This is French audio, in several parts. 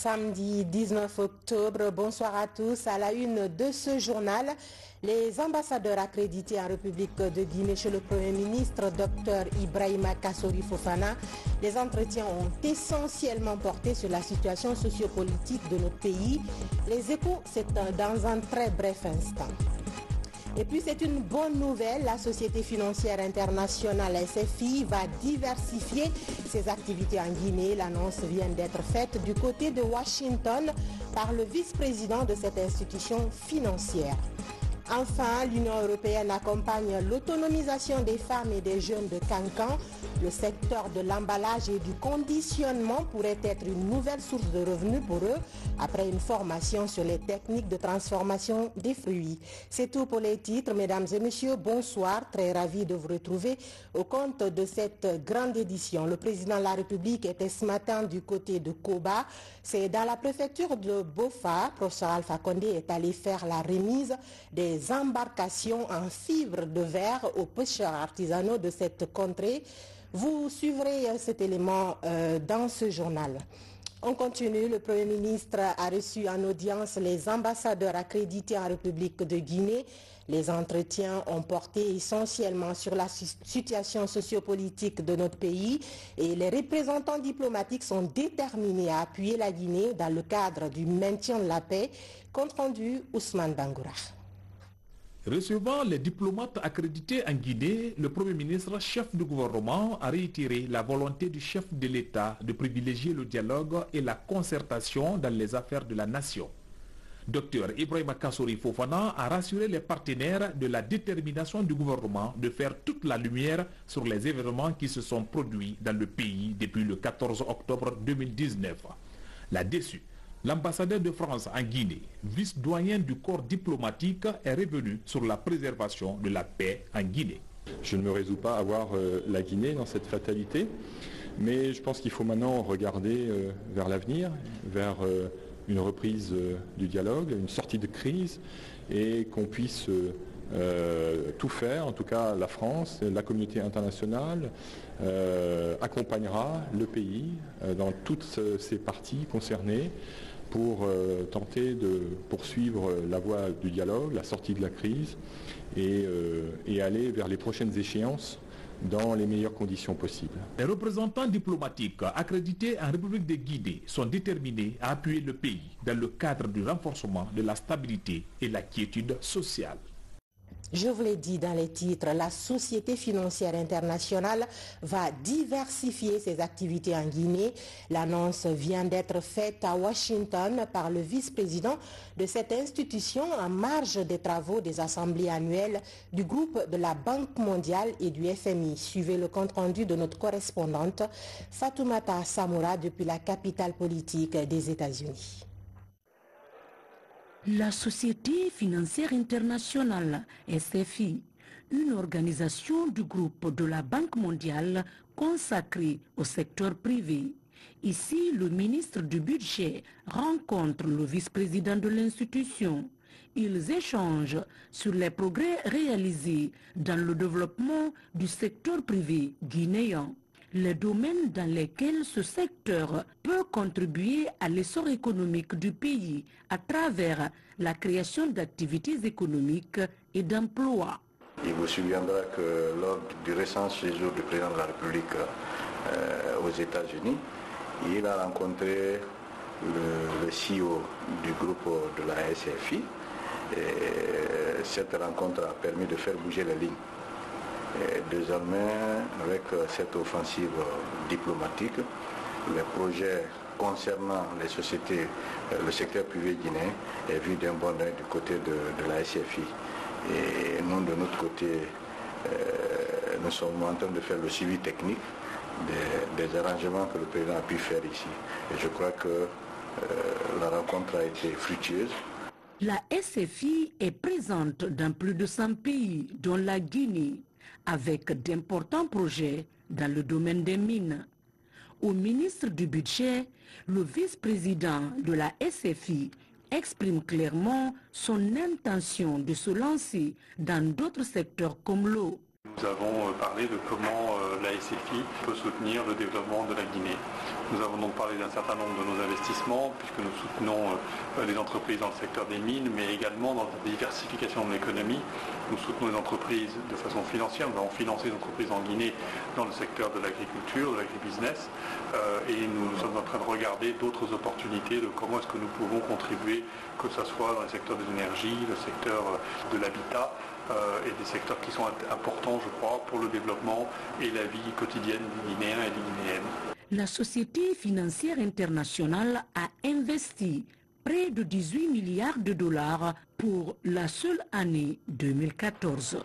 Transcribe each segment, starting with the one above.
Samedi 19 octobre, bonsoir à tous. À la une de ce journal, les ambassadeurs accrédités en République de Guinée chez le Premier ministre, Dr Ibrahima Kassori Fofana. Les entretiens ont essentiellement porté sur la situation sociopolitique de notre pays. Les échos, c'est dans un très bref instant. Et puis c'est une bonne nouvelle, la Société financière internationale SFI va diversifier ses activités en Guinée. L'annonce vient d'être faite du côté de Washington par le vice-président de cette institution financière. Enfin, l'Union européenne accompagne l'autonomisation des femmes et des jeunes de Cancan. Le secteur de l'emballage et du conditionnement pourrait être une nouvelle source de revenus pour eux après une formation sur les techniques de transformation des fruits. C'est tout pour les titres. Mesdames et messieurs, bonsoir. Très ravi de vous retrouver au compte de cette grande édition. Le président de la République était ce matin du côté de Koba. C'est dans la préfecture de Bofa. Professeur Alpha Condé est allé faire la remise des embarcations en fibre de verre aux pêcheurs artisanaux de cette contrée. Vous suivrez cet élément dans ce journal. On continue. Le Premier ministre a reçu en audience les ambassadeurs accrédités en République de Guinée. Les entretiens ont porté essentiellement sur la situation sociopolitique de notre pays et les représentants diplomatiques sont déterminés à appuyer la Guinée dans le cadre du maintien de la paix. Compte rendu, Ousmane Bangoura. Recevant les diplomates accrédités en Guinée, le Premier ministre, chef du gouvernement, a réitéré la volonté du chef de l'État de privilégier le dialogue et la concertation dans les affaires de la nation. Dr Ibrahima Kassori Fofana a rassuré les partenaires de la détermination du gouvernement de faire toute la lumière sur les événements qui se sont produits dans le pays depuis le 14 octobre 2019. Là-dessus, l'ambassadeur de France en Guinée, vice-doyen du corps diplomatique, est revenu sur la préservation de la paix en Guinée. Je ne me résous pas à voir la Guinée dans cette fatalité, mais je pense qu'il faut maintenant regarder vers l'avenir, vers une reprise du dialogue, une sortie de crise, et qu'on puisse tout faire, en tout cas la France, la communauté internationale accompagnera le pays dans toutes ces parties concernées pour tenter de poursuivre la voie du dialogue, la sortie de la crise et aller vers les prochaines échéances dans les meilleures conditions possibles. Les représentants diplomatiques accrédités en République de Guinée sont déterminés à appuyer le pays dans le cadre du renforcement de la stabilité et la quiétude sociale. Je vous l'ai dit dans les titres, la Société financière internationale va diversifier ses activités en Guinée. L'annonce vient d'être faite à Washington par le vice-président de cette institution en marge des travaux des assemblées annuelles du groupe de la Banque mondiale et du FMI. Suivez le compte-rendu de notre correspondante Fatoumata Samoura depuis la capitale politique des États-Unis. La Société financière internationale, SFI, une organisation du groupe de la Banque mondiale consacrée au secteur privé. Ici, le ministre du Budget rencontre le vice-président de l'institution. Ils échangent sur les progrès réalisés dans le développement du secteur privé guinéen. Les domaines dans lesquels ce secteur peut contribuer à l'essor économique du pays à travers la création d'activités économiques et d'emplois. Il vous souviendra que lors du récent séjour du président de la République aux États-Unis, il a rencontré le CEO du groupe de la SFI. Et cette rencontre a permis de faire bouger les lignes. Et désormais, avec cette offensive diplomatique, les projets concernant les sociétés, le secteur privé guinéen est vu d'un bon œil du côté de la SFI. Et nous, de notre côté, nous sommes en train de faire le suivi technique des arrangements que le président a pu faire ici. Et je crois que la rencontre a été fructueuse. La SFI est présente dans plus de 100 pays, dont la Guinée, avec d'importants projets dans le domaine des mines. Au ministre du Budget, le vice-président de la SFI exprime clairement son intention de se lancer dans d'autres secteurs comme l'eau. Nous avons parlé de comment la SFI peut soutenir le développement de la Guinée. Nous avons donc parlé d'un certain nombre de nos investissements, puisque nous soutenons les entreprises dans le secteur des mines, mais également dans la diversification de l'économie. Nous soutenons les entreprises de façon financière. Nous avons financé des entreprises en Guinée dans le secteur de l'agriculture, de l'agribusiness, et nous sommes en train de regarder d'autres opportunités de comment est-ce que nous pouvons contribuer, que ce soit dans le secteur de l'énergie, le secteur de l'habitat, et des secteurs qui sont importants, je crois, pour le développement et la vie quotidienne des Guinéens et des Guinéennes. La Société financière internationale a investi près de 18 milliards de dollars pour la seule année 2014.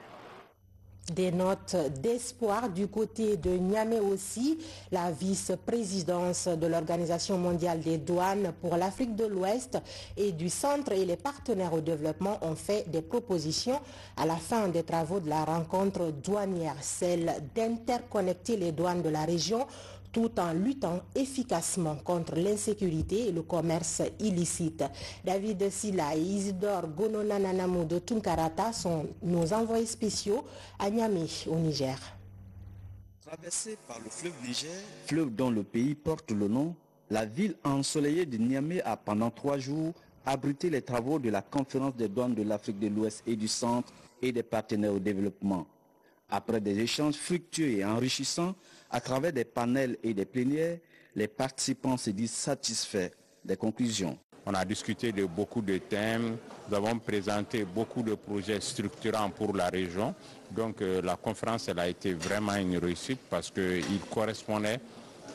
Des notes d'espoir du côté de Niamey aussi. La vice-présidence de l'Organisation mondiale des douanes pour l'Afrique de l'Ouest et du Centre et les partenaires au développement ont fait des propositions à la fin des travaux de la rencontre douanière, celle d'interconnecter les douanes de la région tout en luttant efficacement contre l'insécurité et le commerce illicite. David Silla et Isidore Gononananamou de Tunkarata sont nos envoyés spéciaux à Niamey, au Niger. Traversée par le fleuve Niger, fleuve dont le pays porte le nom, la ville ensoleillée de Niamey a pendant 3 jours abrité les travaux de la conférence des douanes de l'Afrique de l'Ouest et du Centre et des partenaires au développement. Après des échanges fructueux et enrichissants, à travers des panels et des plénières, les participants se disent satisfaits des conclusions. On a discuté de beaucoup de thèmes, nous avons présenté beaucoup de projets structurants pour la région. Donc la conférence elle a été vraiment une réussite parce qu'il correspondait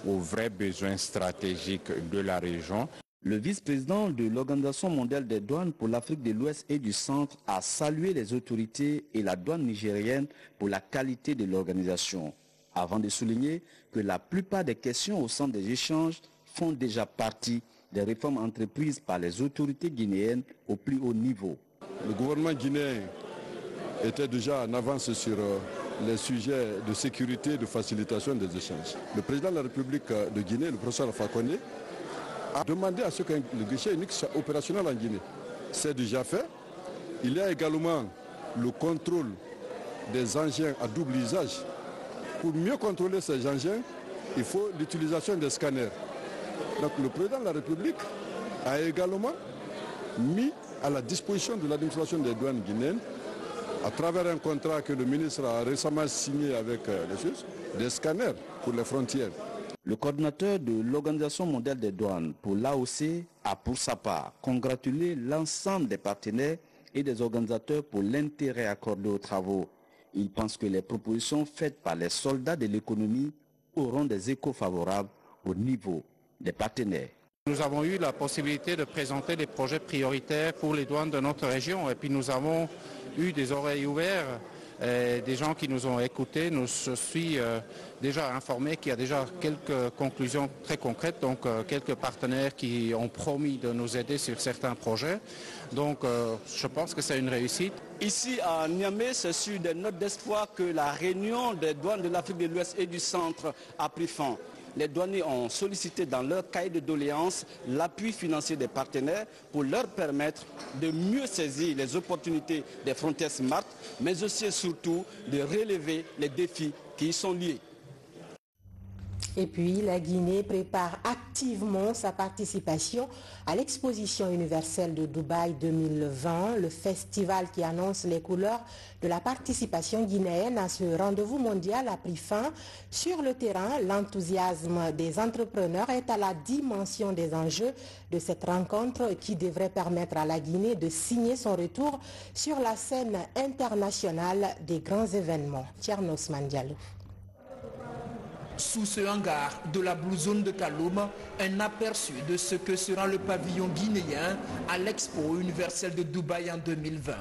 aux vrais besoins stratégiques de la région. Le vice-président de l'Organisation mondiale des douanes pour l'Afrique de l'Ouest et du Centre a salué les autorités et la douane nigérienne pour la qualité de l'organisation, avant de souligner que la plupart des questions au centre des échanges font déjà partie des réformes entreprises par les autorités guinéennes au plus haut niveau. Le gouvernement guinéen était déjà en avance sur les sujets de sécurité et de facilitation des échanges. Le président de la République de Guinée, le professeur Alpha Condé, a demandé à ce que le guichet unique soit opérationnel en Guinée. C'est déjà fait. Il y a également le contrôle des engins à double usage. Pour mieux contrôler ces engins, il faut l'utilisation des scanners. Donc le président de la République a également mis à la disposition de l'administration des douanes guinéennes, à travers un contrat que le ministre a récemment signé avec les Suisses, des scanners pour les frontières. Le coordinateur de l'Organisation mondiale des douanes pour l'AOC a pour sa part congratulé l'ensemble des partenaires et des organisateurs pour l'intérêt accordé aux travaux. Il pense que les propositions faites par les soldats de l'économie auront des échos favorables au niveau des partenaires. Nous avons eu la possibilité de présenter des projets prioritaires pour les douanes de notre région et puis nous avons eu des oreilles ouvertes. Des gens qui nous ont écoutés, je suis déjà informé qu'il y a déjà quelques conclusions très concrètes, donc quelques partenaires qui ont promis de nous aider sur certains projets. Donc je pense que c'est une réussite. Ici à Niamey, c'est sur des notes d'espoir que la réunion des douanes de l'Afrique de l'Ouest et du Centre a pris fin. Les douaniers ont sollicité dans leur cahier de doléances l'appui financier des partenaires pour leur permettre de mieux saisir les opportunités des frontières smart, mais aussi et surtout de relever les défis qui y sont liés. Et puis, la Guinée prépare activement sa participation à l'exposition universelle de Dubaï 2020, le festival qui annonce les couleurs de la participation guinéenne à ce rendez-vous mondial a pris fin. Sur le terrain, l'enthousiasme des entrepreneurs est à la dimension des enjeux de cette rencontre qui devrait permettre à la Guinée de signer son retour sur la scène internationale des grands événements. Tiernos Mandialou. Sous ce hangar de la Blue Zone de Kaloum, un aperçu de ce que sera le pavillon guinéen à l'Expo universelle de Dubaï en 2020.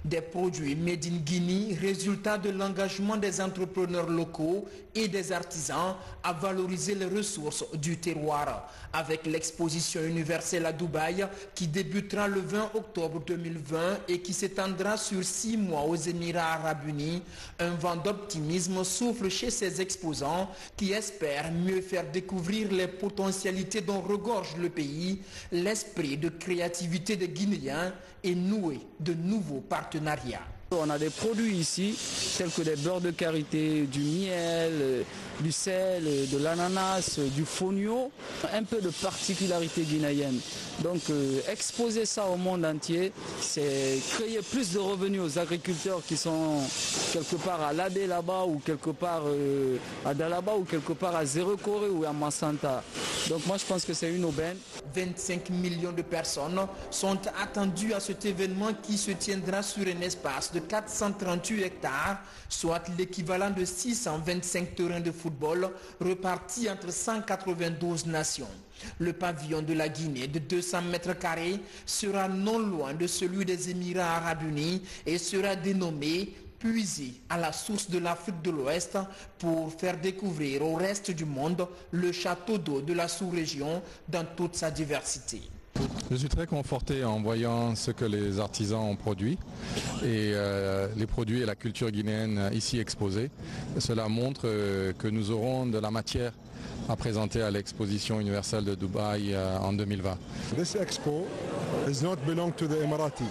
Des produits made in Guinée, résultat de l'engagement des entrepreneurs locaux et des artisans à valoriser les ressources du terroir. Avec l'exposition universelle à Dubaï qui débutera le 20 octobre 2020 et qui s'étendra sur 6 mois aux Émirats arabes unis, un vent d'optimisme souffle chez ces exposants qui espèrent mieux faire découvrir les potentialités dont regorge le pays, l'esprit de créativité des Guinéens et nouer de nouveaux partenariats. On a des produits ici, tels que des beurres de karité, du miel, du sel, de l'ananas, du fonio, un peu de particularité guinéenne. Donc exposer ça au monde entier, c'est créer plus de revenus aux agriculteurs qui sont quelque part à Labé là-bas ou quelque part à Dalaba ou quelque part à Zéro-Corée ou à Massanta. Donc moi je pense que c'est une aubaine. 25 millions de personnes sont attendues à cet événement qui se tiendra sur un espace de 438 hectares, soit l'équivalent de 625 terrains de football repartis entre 192 nations. Le pavillon de la Guinée de 200 mètres carrés sera non loin de celui des Émirats arabes unis et sera dénommé puiser à la source de l'Afrique de l'Ouest pour faire découvrir au reste du monde le château d'eau de la sous-région dans toute sa diversité. Je suis très conforté en voyant ce que les artisans ont produit et les produits et la culture guinéenne ici exposés. Cela montre que nous aurons de la matière à présenter à l'exposition universelle de Dubaï en 2020. This expo does not belong to the Emirati.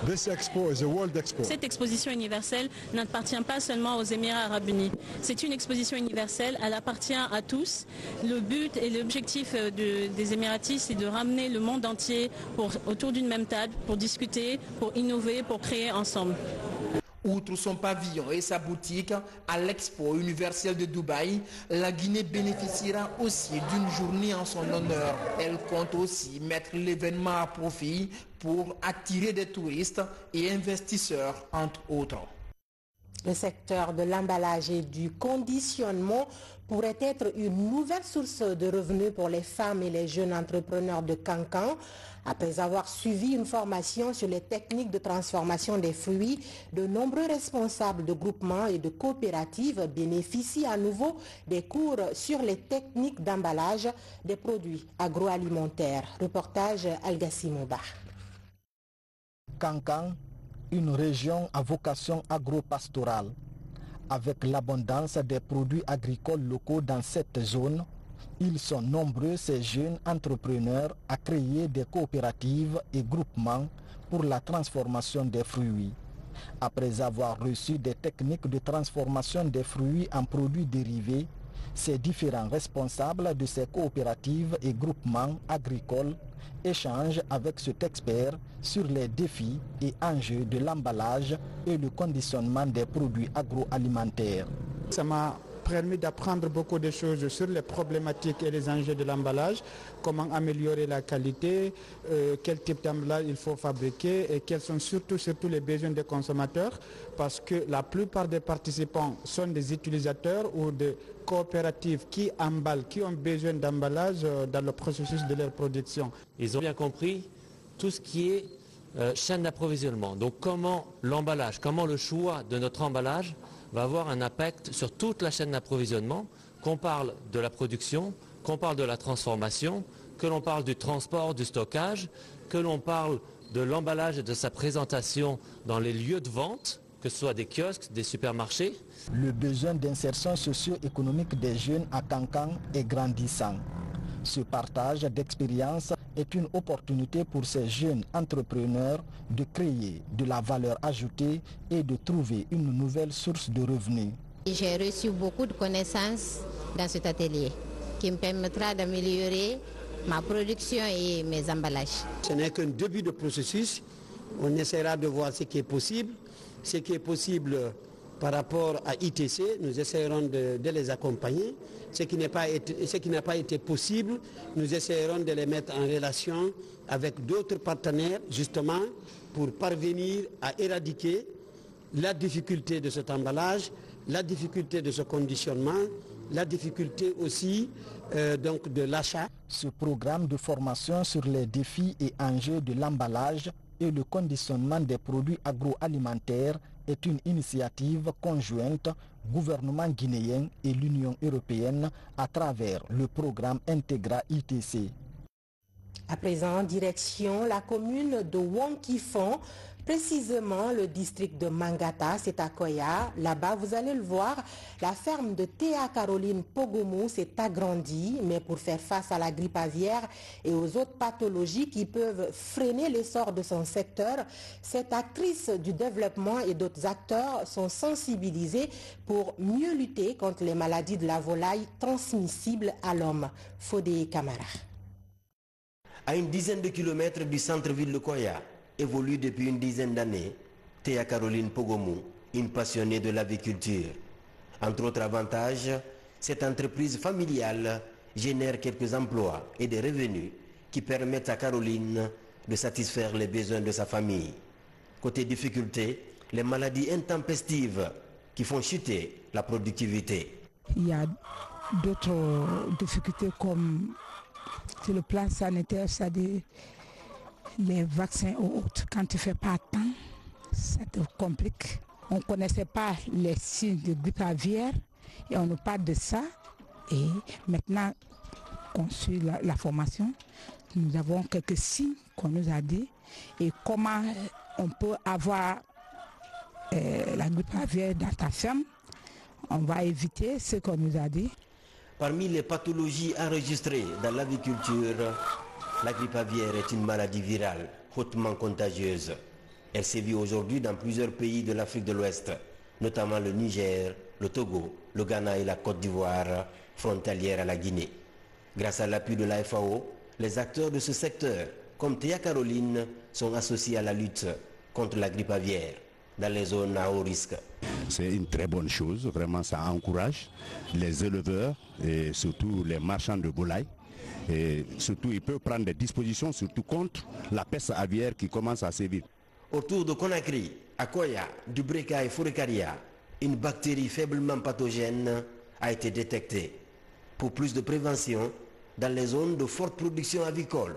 This expo is a world expo. Cette exposition universelle n'appartient pas seulement aux Émirats arabes unis. C'est une exposition universelle, elle appartient à tous. Le but et l'objectif des Émiratis, c'est de ramener le monde entier autour d'une même table pour discuter, pour innover, pour créer ensemble. Outre son pavillon et sa boutique, à l'Expo universelle de Dubaï, la Guinée bénéficiera aussi d'une journée en son honneur. Elle compte aussi mettre l'événement à profit pour attirer des touristes et investisseurs, entre autres. Le secteur de l'emballage et du conditionnement pourrait être une nouvelle source de revenus pour les femmes et les jeunes entrepreneurs de Kankan. Après avoir suivi une formation sur les techniques de transformation des fruits, de nombreux responsables de groupements et de coopératives bénéficient à nouveau des cours sur les techniques d'emballage des produits agroalimentaires. Reportage Al-Gassim Mouba. Kankan, une région à vocation agro-pastorale. Avec l'abondance des produits agricoles locaux dans cette zone, ils sont nombreux ces jeunes entrepreneurs à créer des coopératives et groupements pour la transformation des fruits. Après avoir reçu des techniques de transformation des fruits en produits dérivés, ces différents responsables de ces coopératives et groupements agricoles échangent avec cet expert sur les défis et enjeux de l'emballage et le conditionnement des produits agroalimentaires. Ça m'a permis d'apprendre beaucoup de choses sur les problématiques et les enjeux de l'emballage, comment améliorer la qualité, quel type d'emballage il faut fabriquer et quels sont surtout les besoins des consommateurs, parce que la plupart des participants sont des utilisateurs ou des coopératives qui emballent, qui ont besoin d'emballage dans le processus de leur production. Ils ont bien compris tout ce qui est chaîne d'approvisionnement. Donc comment l'emballage, comment le choix de notre emballage va avoir un impact sur toute la chaîne d'approvisionnement, qu'on parle de la production, qu'on parle de la transformation, que l'on parle du transport, du stockage, que l'on parle de l'emballage et de sa présentation dans les lieux de vente, que ce soit des kiosques, des supermarchés. Le besoin d'insertion socio-économique des jeunes à Kankan est grandissant. Ce partage d'expérience est une opportunité pour ces jeunes entrepreneurs de créer de la valeur ajoutée et de trouver une nouvelle source de revenus. J'ai reçu beaucoup de connaissances dans cet atelier qui me permettra d'améliorer ma production et mes emballages. Ce n'est qu'un début de processus. On essaiera de voir ce qui est possible. Ce qui est possible par rapport à ITC, nous essaierons de les accompagner. Ce qui n'a pas été possible, nous essaierons de les mettre en relation avec d'autres partenaires, justement, pour parvenir à éradiquer la difficulté de cet emballage, la difficulté de ce conditionnement, la difficulté aussi donc de l'achat. Ce programme de formation sur les défis et enjeux de l'emballage et le conditionnement des produits agroalimentaires est une initiative conjointe gouvernement guinéen et l'Union européenne à travers le programme Integra ITC. À présent, direction la commune de Wonkifon, Précisément, le district de Mangata, c'est à Koya. Là-bas, vous allez le voir, la ferme de Théa Caroline Pogomou s'est agrandie, mais pour faire face à la grippe aviaire et aux autres pathologies qui peuvent freiner l'essor de son secteur, cette actrice du développement et d'autres acteurs sont sensibilisés pour mieux lutter contre les maladies de la volaille transmissibles à l'homme. Fodé Camara. À une dizaine de kilomètres du centre-ville de Koya, évolue depuis une dizaine d'années Théa Caroline Pogomou, une passionnée de l'aviculture. Entre autres avantages, cette entreprise familiale génère quelques emplois et des revenus qui permettent à Caroline de satisfaire les besoins de sa famille. Côté difficultés, les maladies intempestives qui font chuter la productivité. Il y a d'autres difficultés comme sur le plan sanitaire, c'est-à-dire les vaccins ou autres. Quand tu ne fais pas temps, ça te complique. On ne connaissait pas les signes de grippe aviaire et on nous parle de ça. Et maintenant qu'on suit la formation, nous avons quelques signes qu'on nous a dit et comment on peut avoir la grippe aviaire dans ta ferme. On va éviter ce qu'on nous a dit. Parmi les pathologies enregistrées dans l'aviculture, la grippe aviaire est une maladie virale hautement contagieuse. Elle sévit aujourd'hui dans plusieurs pays de l'Afrique de l'Ouest, notamment le Niger, le Togo, le Ghana et la Côte d'Ivoire, frontalière à la Guinée. Grâce à l'appui de la FAO, les acteurs de ce secteur, comme Théa Caroline, sont associés à la lutte contre la grippe aviaire dans les zones à haut risque. C'est une très bonne chose, vraiment ça encourage les éleveurs et surtout les marchands de volailles. Et surtout, ils peuvent prendre des dispositions, surtout contre la peste aviaire qui commence à sévir. Autour de Conakry, à Koya, Dubreka et Fourekaria, une bactérie faiblement pathogène a été détectée. Pour plus de prévention, dans les zones de forte production avicole,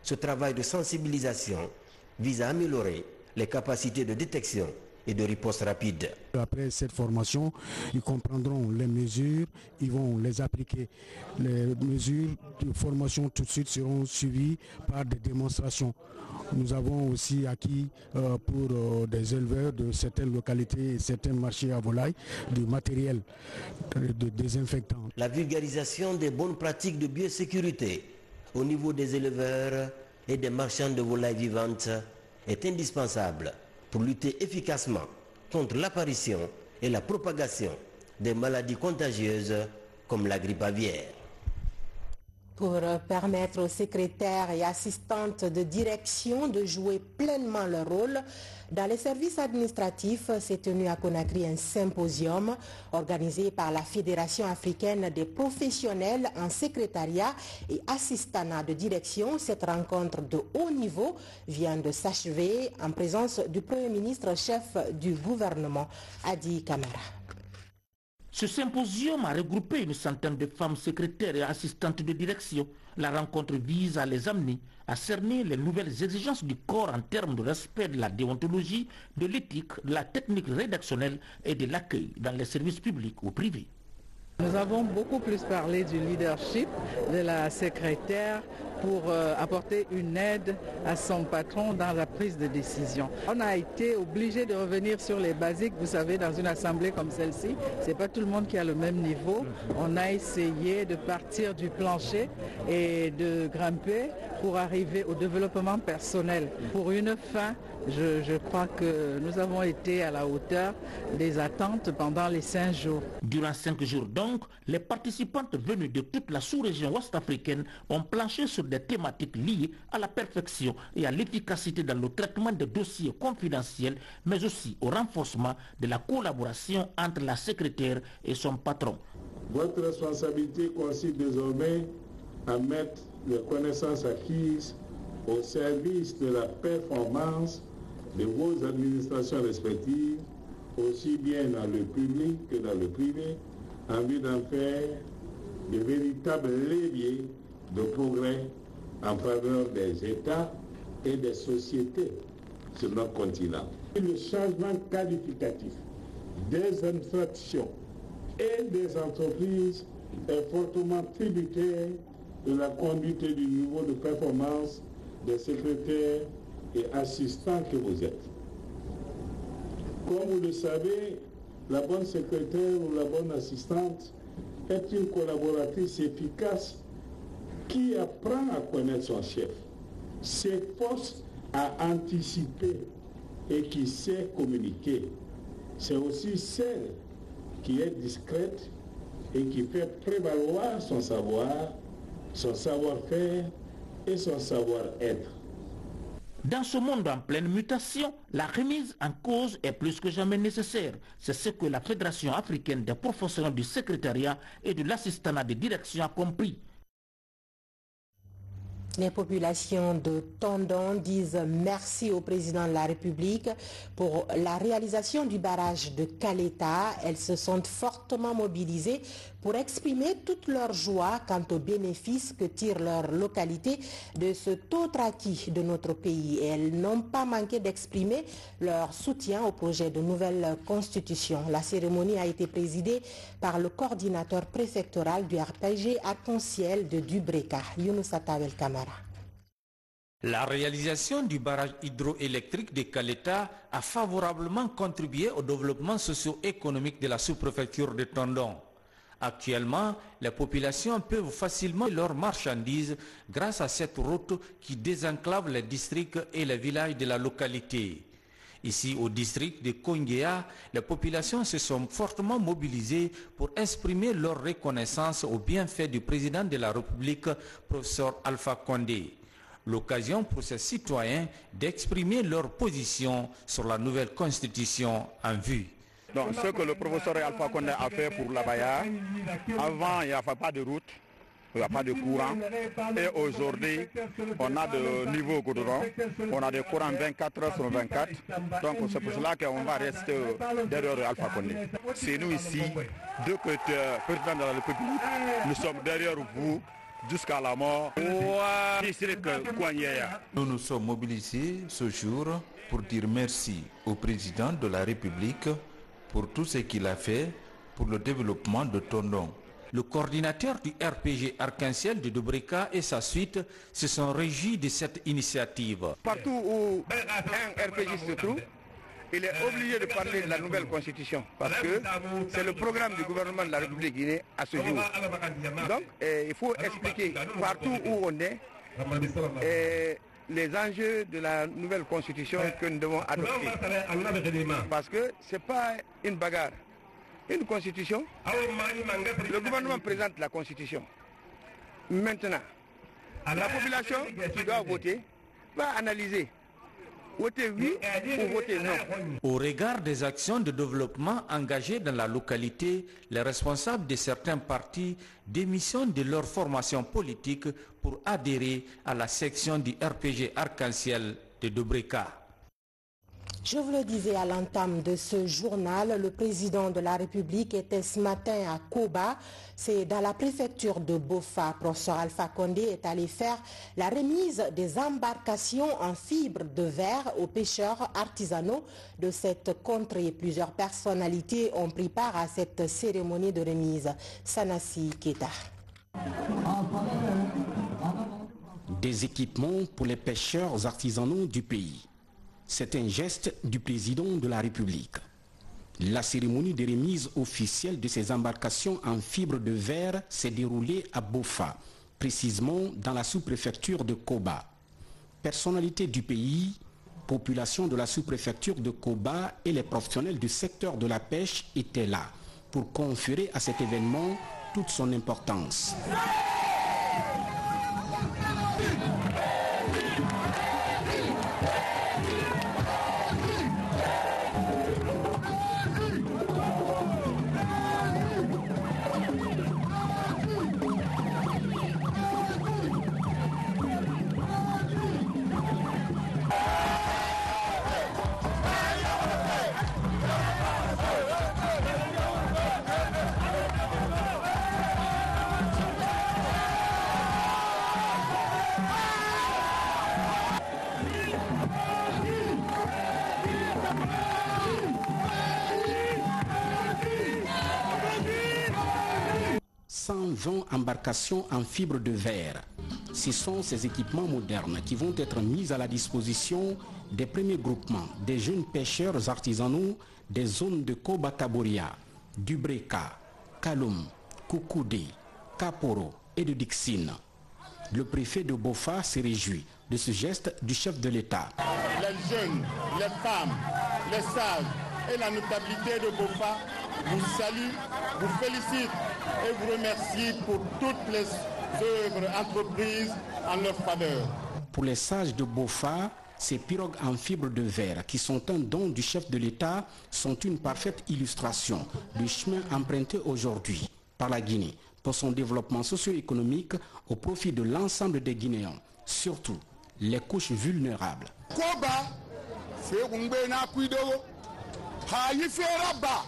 ce travail de sensibilisation vise à améliorer les capacités de détection et de riposte rapide. Après cette formation, ils comprendront les mesures, ils vont les appliquer. Les mesures de formation tout de suite seront suivies par des démonstrations. Nous avons aussi acquis pour des éleveurs de certaines localités et certains marchés à volailles du matériel de désinfectant. La vulgarisation des bonnes pratiques de biosécurité au niveau des éleveurs et des marchands de volailles vivantes est indispensable pour lutter efficacement contre l'apparition et la propagation des maladies contagieuses comme la grippe aviaire. Pour permettre aux secrétaires et assistantes de direction de jouer pleinement leur rôle, dans les services administratifs, s'est tenu à Conakry un symposium organisé par la Fédération africaine des professionnels en secrétariat et assistanat de direction. Cette rencontre de haut niveau vient de s'achever en présence du Premier ministre chef du gouvernement, Hadi Camara. Ce symposium a regroupé une centaine de femmes secrétaires et assistantes de direction. La rencontre vise à les amener à cerner les nouvelles exigences du corps en termes de respect de la déontologie, de l'éthique, de la technique rédactionnelle et de l'accueil dans les services publics ou privés. Nous avons beaucoup plus parlé du leadership de la secrétaire pour apporter une aide à son patron dans la prise de décision. On a été obligé de revenir sur les basiques. Vous savez, dans une assemblée comme celle-ci, ce n'est pas tout le monde qui a le même niveau. On a essayé de partir du plancher et de grimper pour arriver au développement personnel. Pour une fin, je crois que nous avons été à la hauteur des attentes pendant les 5 jours. Durant 5 jours donc, les participantes venues de toute la sous-région ouest-africaine ont planché sur des thématiques liées à la perfection et à l'efficacité dans le traitement des dossiers confidentiels, mais aussi au renforcement de la collaboration entre la secrétaire et son patron. Votre responsabilité consiste désormais à mettre les connaissances acquises au service de la performance de vos administrations respectives, aussi bien dans le public que dans le privé, en vue d'en faire de véritables leviers de progrès en faveur des États et des sociétés sur notre continent. Le changement qualitatif des administrations et des entreprises est fortement tributaire de la conduite et du niveau de performance des secrétaires et assistants que vous êtes. Comme vous le savez, la bonne secrétaire ou la bonne assistante est une collaboratrice efficace qui apprend à connaître son chef, s'efforce à anticiper et qui sait communiquer. C'est aussi celle qui est discrète et qui fait prévaloir son savoir, son savoir-faire et son savoir-être. Dans ce monde en pleine mutation, la remise en cause est plus que jamais nécessaire. C'est ce que la Fédération africaine des professionnels du secrétariat et de l'assistanat de direction a compris. Les populations de Tondon disent merci au président de la République pour la réalisation du barrage de Kaleta. Elles se sentent fortement mobilisées pour exprimer toute leur joie quant aux bénéfices que tire leur localité de cet autre acquis de notre pays. Et elles n'ont pas manqué d'exprimer leur soutien au projet de nouvelle constitution. La cérémonie a été présidée par le coordinateur préfectoral du RPG Arc-en-Ciel de Dubreka, Younoussa Tawel Kamara. La réalisation du barrage hydroélectrique de Kaleta a favorablement contribué au développement socio-économique de la sous-préfecture de Tondon. Actuellement, les populations peuvent facilement leurs marchandises grâce à cette route qui désenclave les districts et les villages de la localité. Ici, au district de Kongea, les populations se sont fortement mobilisées pour exprimer leur reconnaissance au bienfait du président de la République, professeur Alpha Condé. L'occasion pour ces citoyens d'exprimer leur position sur la nouvelle constitution en vue. Donc, ce que le professeur Alpha Condé a fait pour l'Abaya, avant il n'y avait pas de route, il n'y a pas de courant. Et aujourd'hui, on a de niveau goudron, on a des courants 24 heures sur 24. Donc c'est pour cela qu'on va rester derrière Alpha Condé. C'est nous ici, deux côtés, président de la République, nous sommes derrière vous jusqu'à la mort. Nous nous sommes mobilisés ce jour pour dire merci au président de la République pour tout ce qu'il a fait pour le développement de Tondon. Le coordinateur du RPG Arc-en-Ciel de Dubreka et sa suite se sont régis de cette initiative. Partout où un RPG se trouve, il est obligé de parler de la nouvelle constitution parce que c'est le programme du gouvernement de la République guinéenne à ce jour. Donc il faut expliquer partout où on est les enjeux de la nouvelle constitution que nous devons adopter. Parce que ce n'est pas une bagarre. Une constitution, le gouvernement présente la constitution. Maintenant, la population qui doit voter va analyser. Voter oui ou voter non. Au regard des actions de développement engagées dans la localité, les responsables de certains partis démissionnent de leur formation politique pour adhérer à la section du RPG Arc-en-Ciel de Dubreka. Je vous le disais à l'entame de ce journal, le président de la République était ce matin à Koba. C'est dans la préfecture de Bofa. Professeur Alpha Condé est allé faire la remise des embarcations en fibre de verre aux pêcheurs artisanaux de cette contrée. Plusieurs personnalités ont pris part à cette cérémonie de remise. Sanassi Keta. Des équipements pour les pêcheurs artisanaux du pays. C'est un geste du président de la République. La cérémonie de remise officielle de ces embarcations en fibre de verre s'est déroulée à Bofa, précisément dans la sous-préfecture de Koba. Personnalités du pays, population de la sous-préfecture de Koba et les professionnels du secteur de la pêche étaient là pour conférer à cet événement toute son importance. Embarcations en fibre de verre. Ce sont ces équipements modernes qui vont être mis à la disposition des premiers groupements des jeunes pêcheurs artisanaux des zones de Koba-Taboria, d'Ubreka, Kaloum, Koukoudé, Kaporo et de Dixine. Le préfet de Bofa se réjouit de ce geste du chef de l'État. Les jeunes, les femmes, les sages et la notabilité de Bofa vous saluent, vous félicitent et vous remercient pour toutes les œuvres entreprises en leur faveur. Pour les sages de Bofa, ces pirogues en fibre de verre qui sont un don du chef de l'État sont une parfaite illustration du chemin emprunté aujourd'hui par la Guinée pour son développement socio-économique au profit de l'ensemble des Guinéens, surtout les couches vulnérables. Koba, na kuido, ba,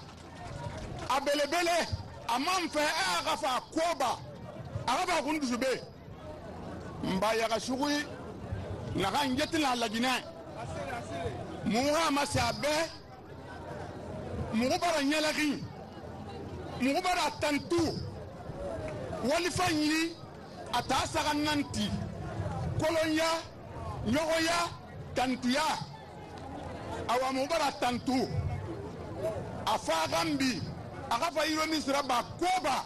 abelebele, amamfe agafa Koba, agafa kunduzube, mbaya kashuri, naka njeti la Guinée, muha masabe, muhubara nyalaki, muhubara tantu, walifanyi, atasa nanti, kolonya, nyogoya, tantuya, awamubara tantu, afagambi, agafa iro misra ba Koba,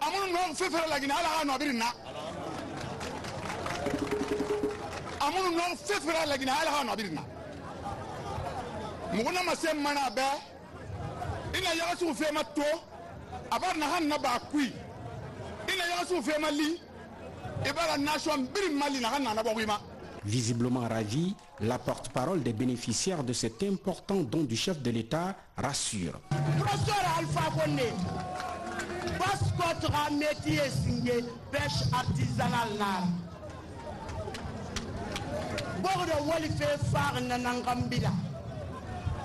amunu no fefere la Guinée ala no birina. Amunu no fefere la Guinée ala no birina. Muguna masem mana be, ina yagasu fe matto, abar na hanna ba kui. Ina yagasu fe mali, ibara nation bir mali na hanna na ba wima. Visiblement ravi, la porte-parole des bénéficiaires de cet important don du chef de l'État rassure. Professeur Alpha Condé, parce que votre métier est signé pêche artisanale. Bord de Walife Far Nanangambila.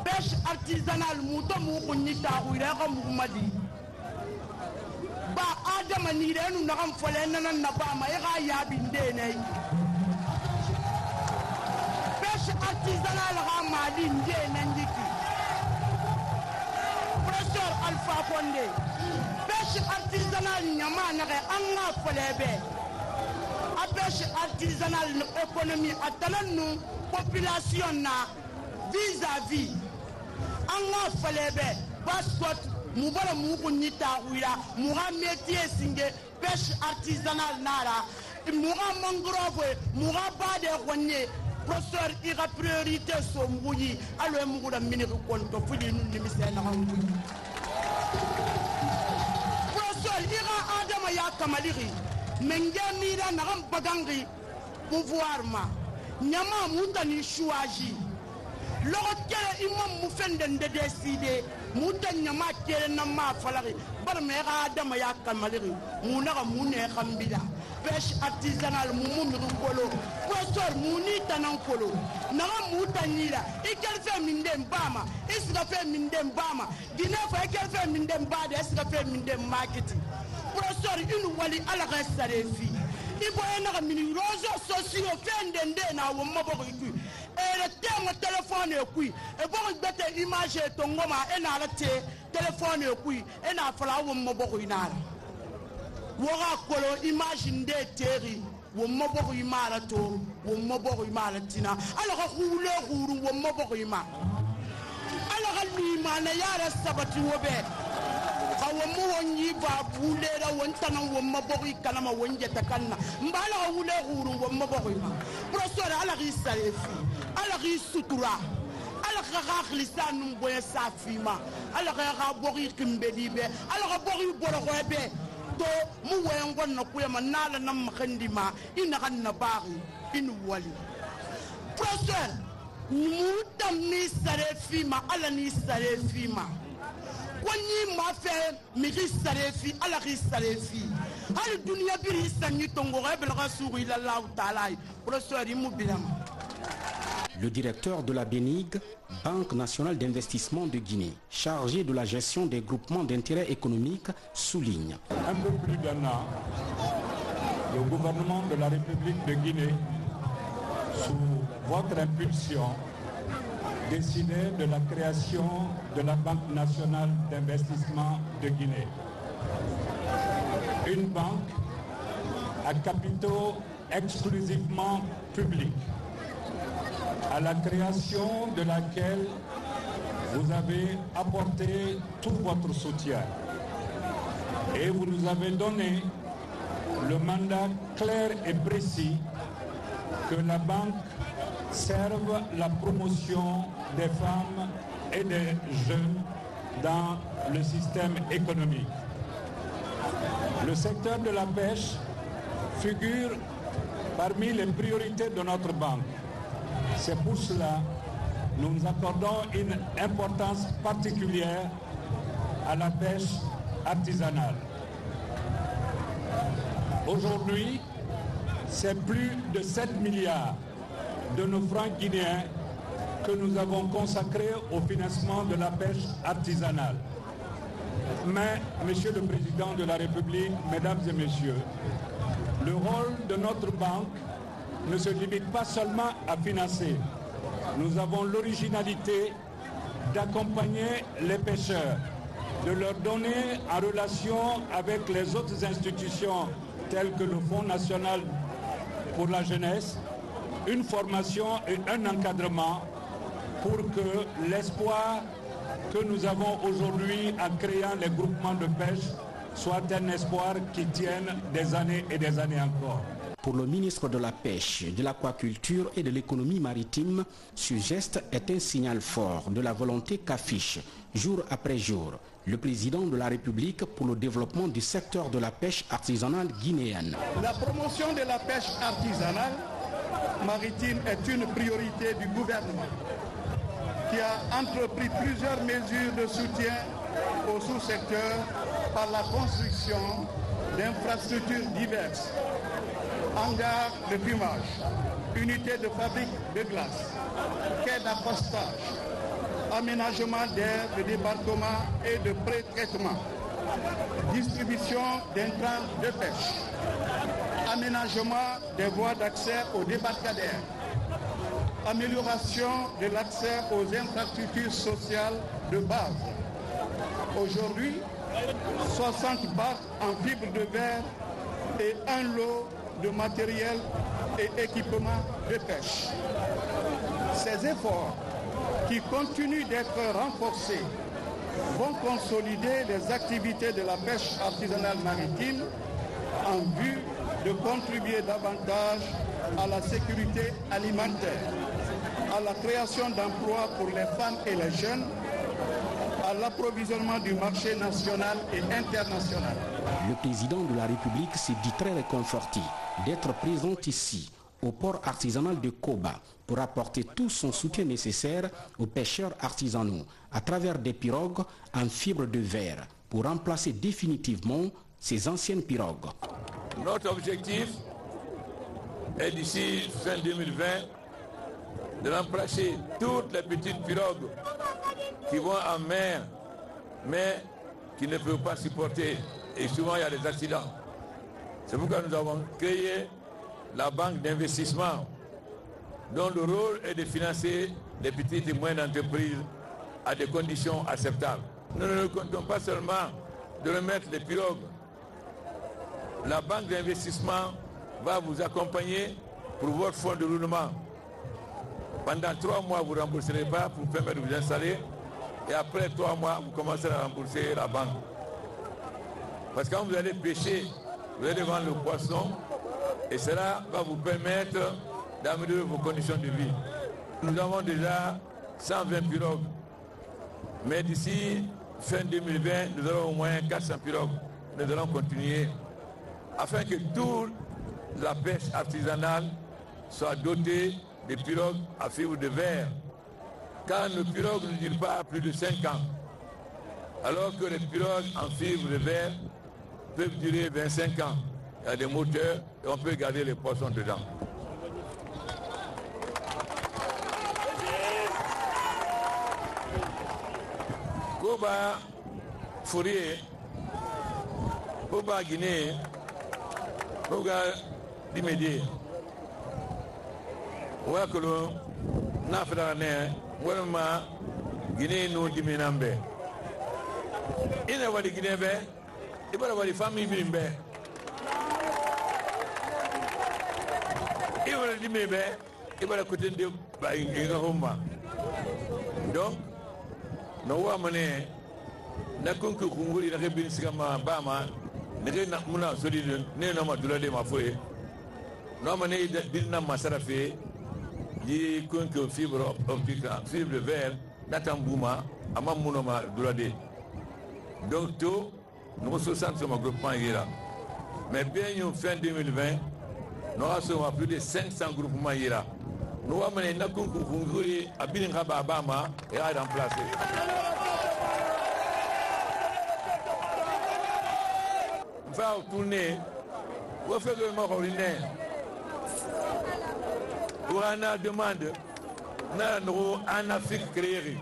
Pêche artisanale, Mouton Moukounita, Ouira Moumadi. Ba Adam Nirenu Naram Folena Nabama, Era Yabindene. Artisanal Ramadi Ndiki. Professeur Alpha Condé. Pêche artisanale Nyamana Anga Folebe. A pêche artisanale économie à nous population na vis-à-vis. Anga Folebe. Basquat Moubala Moukounita Ouira. Moura métier singé. Pêche artisanale Nara. Moura Mangrove. Moura Bade Rwanye. Professeur, il a priorité sur Mouyi, alors Mouya Minéraux contre Fouille, nous ne sommes pas Mouyi. Professeur, il a Adamaya Kamaliri, Mengamira Naram Bagangri, pouvoir ma, Nyama Moutani Chouaji. L'autre imam Moufenden de décider, Moutan Nyama Kérenama Falari, Barmera Adamaya Kamaliri, Mounara Moune Rambila. Pêche artisanale Moumou Mirukolo, Professeur Mouni Tanankolo, Nara Moutanila, et qu'elle fait Mindem Bama, et ce qu'a fait Mindem Bama, Guinée fait qu'elle fait Mindem Bad, et ce qu'a fait Mindem Marketing. Professeur, une wali à la reste à les filles. Il faut un mini réseaux sociaux, Fendende, na Womaboriku, et le terme téléphone est qui, et pour bête image et ton goma, et n'a téléphone est qui, et n'a fallu Womaborinal. Wora kolo imagine de terri wo moboro imara to wo moboro imara tina alors roule roule wo moboro imara alors ni mana yara sabati wobe awo mo wonyi ba bulera wontana wo moboro kalama wonje takanna mbala roule roule wo moboro imara professeur ala risalefi ala risutura ala kha lisanu boye safima ala kha bori kimbedibe ala bori borobe to mu wayangon na kuyama nala nam makandima ina kanna bari inu wali professeur mutam ni sarefima ala ni sarefima kwani ma fe mi sarefi ala sarefi hal dunya biri sanni tongo rebel rasuri la allah taala professeur imubilam. Le directeur de la BENIG, Banque nationale d'investissement de Guinée, chargé de la gestion des groupements d'intérêt économique, souligne. Un peu plus d'un an, le gouvernement de la République de Guinée, sous votre impulsion, décidait de la création de la Banque nationale d'investissement de Guinée. Une banque à capitaux exclusivement publics, à la création de laquelle vous avez apporté tout votre soutien et vous nous avez donné le mandat clair et précis que la banque serve la promotion des femmes et des jeunes dans le système économique. Le secteur de la pêche figure parmi les priorités de notre banque. C'est pour cela que nous accordons une importance particulière à la pêche artisanale. Aujourd'hui, c'est plus de 7 milliards de nos francs guinéens que nous avons consacrés au financement de la pêche artisanale. Mais, Monsieur le Président de la République, Mesdames et Messieurs, le rôle de notre banque ne se limite pas seulement à financer. Nous avons l'originalité d'accompagner les pêcheurs, de leur donner en relation avec les autres institutions telles que le Fonds national pour la jeunesse, une formation et un encadrement pour que l'espoir que nous avons aujourd'hui en créant les groupements de pêche soit un espoir qui tienne des années et des années encore. Pour le ministre de la Pêche, de l'Aquaculture et de l'Économie maritime, ce geste est un signal fort de la volonté qu'affiche, jour après jour, le président de la République pour le développement du secteur de la pêche artisanale guinéenne. La promotion de la pêche artisanale maritime est une priorité du gouvernement qui a entrepris plusieurs mesures de soutien au sous-secteur par la construction d'infrastructures diverses, hangars de fumage, unités de fabrique de glace, quais d'accostage, aménagement d'aires de débarquement et de pré-traitement, distribution d'intrants de pêche, aménagement des voies d'accès aux débarcadères, amélioration de l'accès aux infrastructures sociales de base. Aujourd'hui, 60 barques en fibre de verre et un lot de matériel et équipements de pêche. Ces efforts, qui continuent d'être renforcés, vont consolider les activités de la pêche artisanale maritime en vue de contribuer davantage à la sécurité alimentaire, à la création d'emplois pour les femmes et les jeunes, à l'approvisionnement du marché national et international. Le président de la République s'est dit très réconforté d'être présent ici, au port artisanal de Koba, pour apporter tout son soutien nécessaire aux pêcheurs artisanaux à travers des pirogues en fibre de verre pour remplacer définitivement ces anciennes pirogues. Notre objectif est d'ici fin 2020 de remplacer toutes les petites pirogues qui vont en mer, mais qui ne peuvent pas supporter. Et souvent, il y a des accidents. C'est pourquoi nous avons créé la banque d'investissement, dont le rôle est de financer les petites et moyennes entreprises à des conditions acceptables. Nous ne comptons pas seulement de remettre les pirogues. La banque d'investissement va vous accompagner pour votre fonds de roulement. Pendant 3 mois, vous ne rembourserez pas pour vous permettre de vous installer. Et après 3 mois, vous commencerez à rembourser la banque. Parce que quand vous allez pêcher, vous allez vendre le poisson et cela va vous permettre d'améliorer vos conditions de vie. Nous avons déjà 120 pirogues. Mais d'ici fin 2020, nous aurons au moins 400 pirogues. Nous allons continuer afin que toute la pêche artisanale soit dotée de pirogues à fibre de verre. Car nos pirogues ne durent pas plus de 5 ans. Alors que les pirogues en fibre de verre peuvent durer 25 ans. Il y a des moteurs et on peut garder les poissons dedans. Koba Fourier, Koba Guinée, Koba Dimédié. Wakolo Nafrane, Walma Guinée no Diminambe. Il a wadi Guinée, il va wadi famille Bimbe. Il va dire mais il va la côté de Bahingahoma. Donc, no wa mane na kunku kunguri na bin sigama bama ne na muna sodi ne no ma dulade ma foye no mane bin na masarafe di kunku fibre optique fibre vert natambuma ama muno ma dulade donc to nous 60 sur mon groupement hier mais bien une fin 2020 nous avons plus de 500 groupements hier nous avons mené na kunku kunguri abini ngaba bama et a remplacé va tourner ou faire le mort ordinaire pour una demande en Afrique créée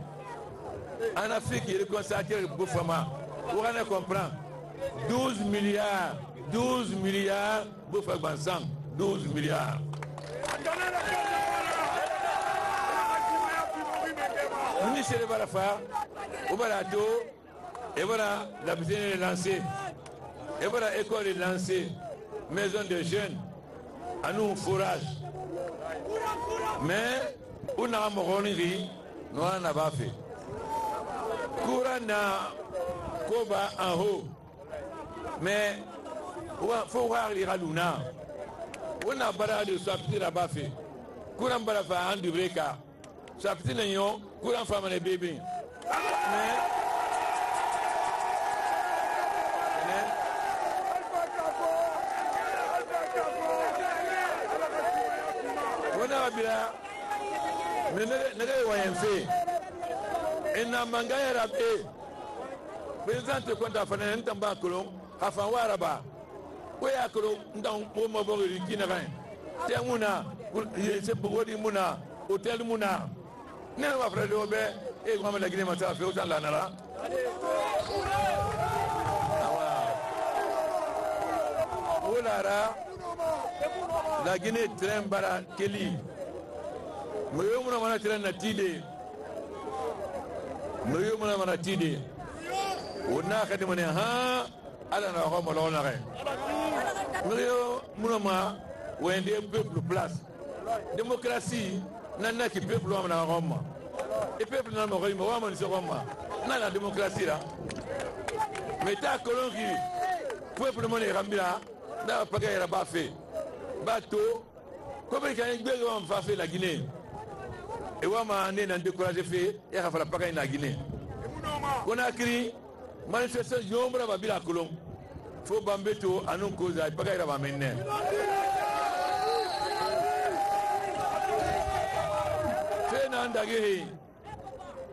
en Afrique il est consacré pour Fama pour on comprend 12 milliards pour faire Bansang 12 milliards ministère de Barafa au Barato et voilà la piscine est lancée et voilà l'école est lancée maison de jeunes à nous forage mais on a moroni nous on n'a pas fait courant na koba en haut mais faut voir les raluna on a barré de sa petite là-bas fait courant barafa en du breka sa petite n'ayons courant femme les bébés mais on a bien mais ne voyons fait et n'a mangaya rabé président contre afana ntamba kolon afan waraba o ya kolon ndan o mo bo ri kinagan te muna se bogodi muna hotel muna ne wa frère obe e ko la Guinée mata fe o tan la nara o lara la Guinée train bara keli mo yo muna mana train na tide mo yo muna mana tide wona khadimane ha ala na ko mo lona re mrio munoma wende peuple place démocratie nana ki peuple wa na Roma et peuple na mo rimo wa mo ni Roma na la démocratie là mais ta colongi peuple mo ni rambira na paga era ba fait bateau comme il y a une guerre on va faire la Guinée et wa ma né na décourager fait et fa la paga na Guinée on a écrit manifestation yombra babila kolon fo bambeto anon koza pagaira ba menne fena ndage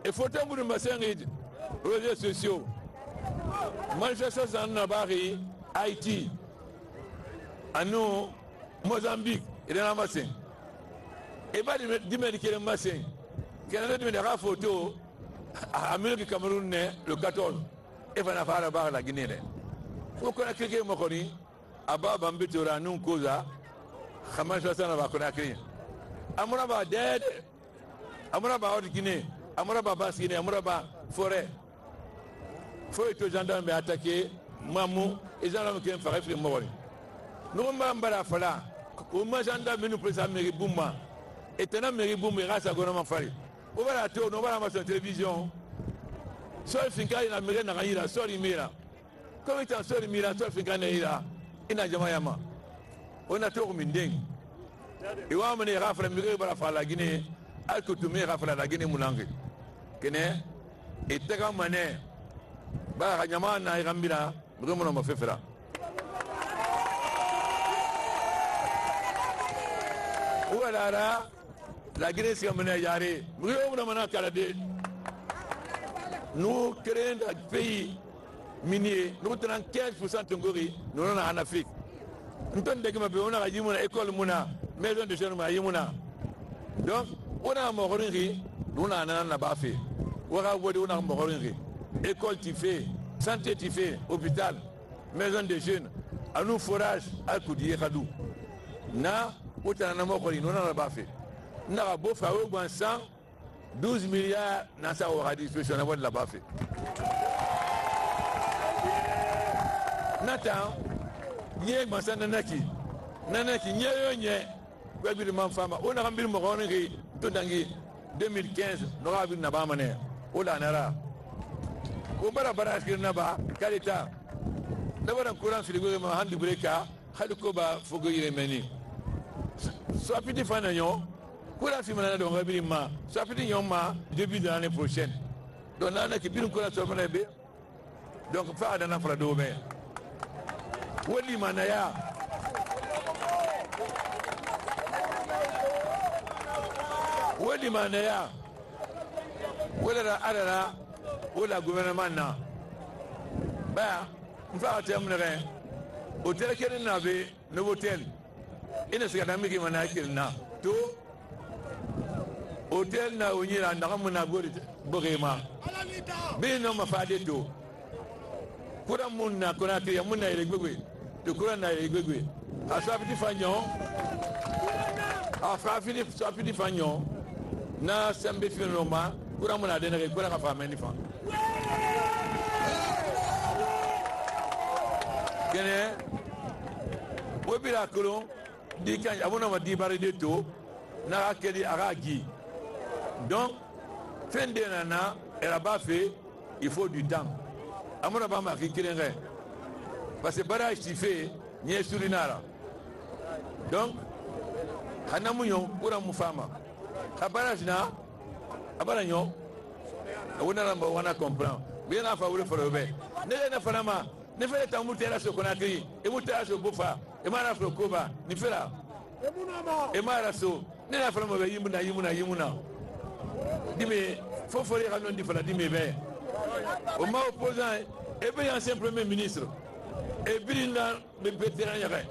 e foto mburu masengi réseaux sociaux manifestation na bari Haïti anon Mozambique et dans la masen e ba di medikere masen kenana di medika photo Amérique Cameroun le 14 et va faire la la Guinée. Faut qu'on a cliqué mon coni, Abba Bambitora, non causa, Hamas Hassan va connaître. Amoraba dead, Amoraba de Guinée, Amoraba Bassine, Amoraba forêt. Faut être gendarme attaquer, Mamou, et gendarme qui ferait faire mort. Nous m'en fala, au moins gendarme nous présente Meribouma, et un Meriboum et race à gouvernement Fari. On va la tour, on va la télévision. Sol finka ina mire na gaira sol imira comme étant sol imira sol finka na ira ina jamayama on a tout mindeng et wa mane rafra mire bara fa la Guinée al kutume rafra la Guinée mulange kene et taga mané ba nyama na irambira mire mo ma fefera wala la Guinée si amene yare mire mo na kala de nous créons un pays minier, nous tenons 15% de Ngori, nous sommes en Afrique. Nous tenons des écoles, maison de jeunes, donc, on a un morinri, nous avons un bafé. On a un morinri. École tifée, santé tifée, hôpital, maison de jeunes, à nous forage, à Koudié Kadou. Na, on a un morinri, nous avons un bafé. Nous avons un beau farou, 12 milliards dans sa disposition de la BAFE. Nathan, Yé Mansan Nanaki, Nye, Webirman Fama, on a rempli mon 2015, nous avons vu Nabamane, Ola Nara, bara bara skirna ba kalita da bara kuran filigo ma handi breka hadi ko ba fogo yire meni so apiti fana yo kuran fi mana do ngabiri ma so apiti yo ma début de l'année prochaine donc nana ki biru kuran so mana be donc fa adana fra do be wali manaya wali manaya wala arara wala gouvernement na ba mfa atemre hotel kene na be no hotel ina siga da migi mana kirna to hotel na onyira ndaka muna bogema be no mafade to kura munna kuna tiya munna ile gbegbe to kura na ile gbegbe asafiti fanyo afafini safiti fanyo na sembe finoma kura muna de na kura ka fameni fa kene wobira kolon di kan abona ma di bari de to na akeli aragi donc fin de nana era ba fait il faut du temps amona ba ma ki kirenga parce que barrage ti fait ni surinara donc hanamunyo kura mufama barrage na abana nyo wona lamba wana comprend bien afa wure forobe ne na fanama ne fele tamu tera so konakri e mutera so bofa e mara fro koba ni fela e mara so ne na fanama be yimuna dime fofori kanon di fala dime be o ma opposant e be ancien premier ministre e birinda be veteran yake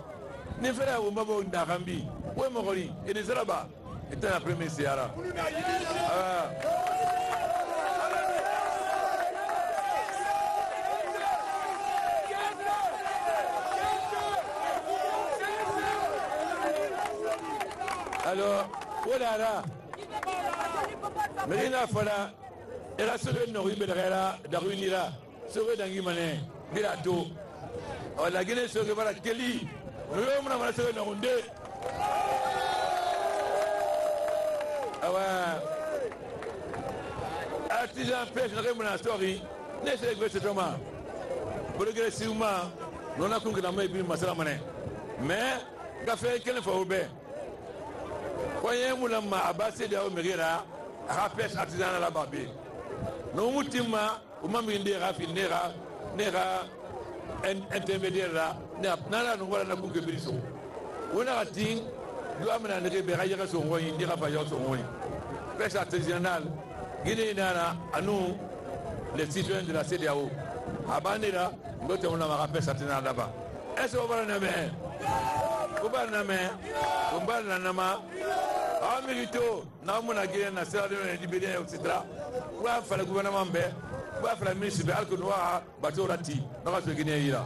ne fela o mabo ndakambi we mogori e de zaraba était la première siara alors voilà mais il a fallu et la seule no ibelera da ruinira serait dans Guimané bilato on la Guinée serait voilà Kelly nous on a serait dans Rondé artisan pêche na story ne se que c'est Thomas progressivement non a connu la mai bi masala mané mais café quel faut au bé voyez moulama abasé de Omerira a pêche artisan la babé no mutima o mami ndera fi nera intermédiaire là na no wala na kunke biriso wona atin do amana ne be rayira so ngoyi ndira fa yo so ngoyi pêche artisanale Guinée nana à nous les citoyens de la CEDEAO abanera ngote on a pêche artisanale là-bas est-ce qu'on va na nama amilito na mona Guinée na sera de libérer etc. Wa fa le gouvernement be wa fa le ministre be alko noa batorati na ka Guinée ira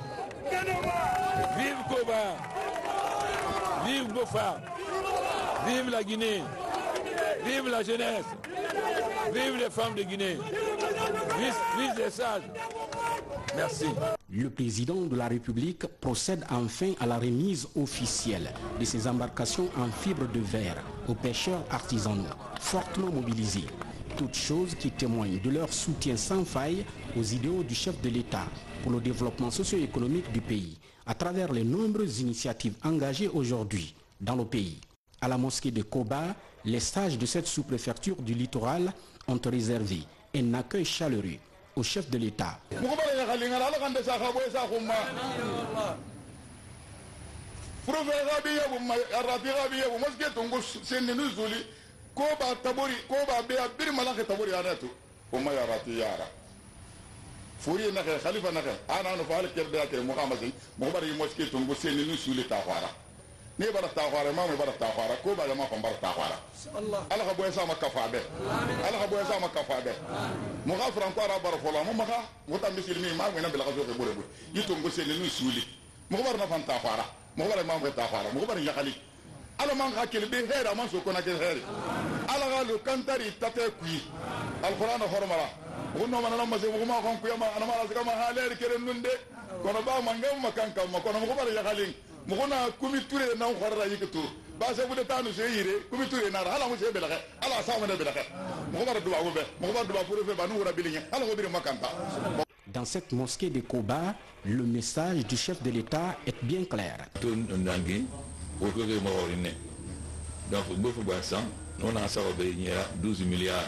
vive Koba vive Bofa vive la Guinée vive la jeunesse vive les femmes de Guinée vive les sages. Merci. Le président de la République procède enfin à la remise officielle de ces embarcations en fibre de verre aux pêcheurs artisanaux fortement mobilisés. Toutes choses qui témoignent de leur soutien sans faille aux idéaux du chef de l'État pour le développement socio-économique du pays à travers les nombreuses initiatives engagées aujourd'hui dans le pays. À la mosquée de Koba, les sages de cette sous-préfecture du littoral ont réservé un accueil chaleureux au chef de l'État. ne bara taxara ma bara taxara ko ba ma ko bara taxara ala ka boy sama kafabe ala ka boy sama kafabe mo ga fran ko ara bara fola mo maka wota misilmi ma ngena bela ka zo bore bore yito ngo sene nu suli mo bara na fan taxara mo bara ma ko taxara mo bara yakali ala man ka kele be hera man so ko na ke hera ala ga lo kantari tate kui alquran hormara wonno man na ma se mo ma ko ko ma ana ma la ma haler kere nunde ko ba ma ngam makan ka ma ko mo bara yakali mugona kumi ture na khorra yikatu ba se bude tanu se yire kumi ture na hala mo se belaka ala sa mo ne belaka mo bara duwa go be mo bara duwa pour fe ba no wora bilinya hala go biri makanta. Dans cette mosquée de Koba, le message du chef de l'État est bien clair. Donc, on a 12 milliards.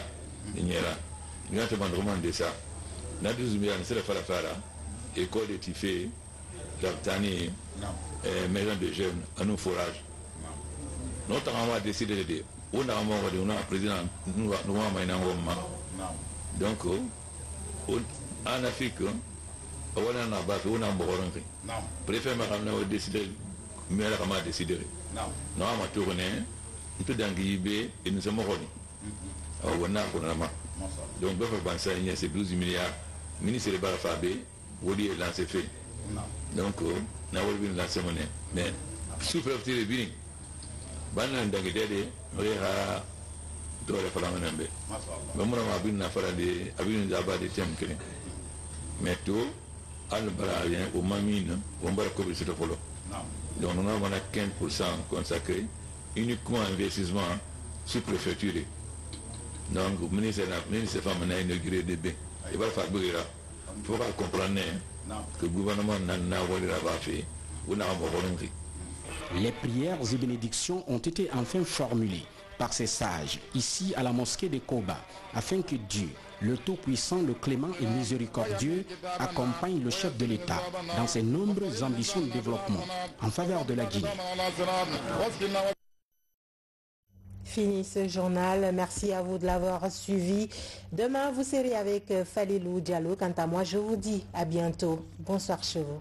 Nous avons demandé ça. 12 milliards, c'est la Falafara, école de Tifé, l'Abtani, maison de jeunes, à nous forage. Nous avons décidé de. On a un président, nous avons un donc, en Afrique, on a un bas, on a un bon rentré. Préfère me décider, mais elle a décidé. Nous avons tourné, nous avons gagné et nous sommes revenus. On a donc, c'est 12 milliards. Le ministre de Barafabé, vous dites lancé fait. Donc, nous avons lancé monnaie. Mais, sous préfecture de Bini, Banan Dangede, Réha, Dore Falamanambe. Mamoura Abin Fara de Abin Zaba de Temkele. Mais tout, Al-Barabien, au Mamine, on va couvrir ce polo. Donc, nous avons 15% consacré uniquement à investissement sous préfecture. Donc, le ministre des Femmes a inauguré des bains. Il va faire brûler là. Il faut comprendre que le gouvernement n'a pas fait. Les prières et bénédictions ont été enfin formulées par ces sages, ici à la mosquée de Koba, afin que Dieu, le Tout-Puissant, le Clément et Miséricordieux, accompagne le chef de l'État dans ses nombreuses ambitions de développement en faveur de la Guinée. Fini ce journal. Merci à vous de l'avoir suivi. Demain, vous serez avec Falilou Diallo. Quant à moi, je vous dis à bientôt. Bonsoir chez vous.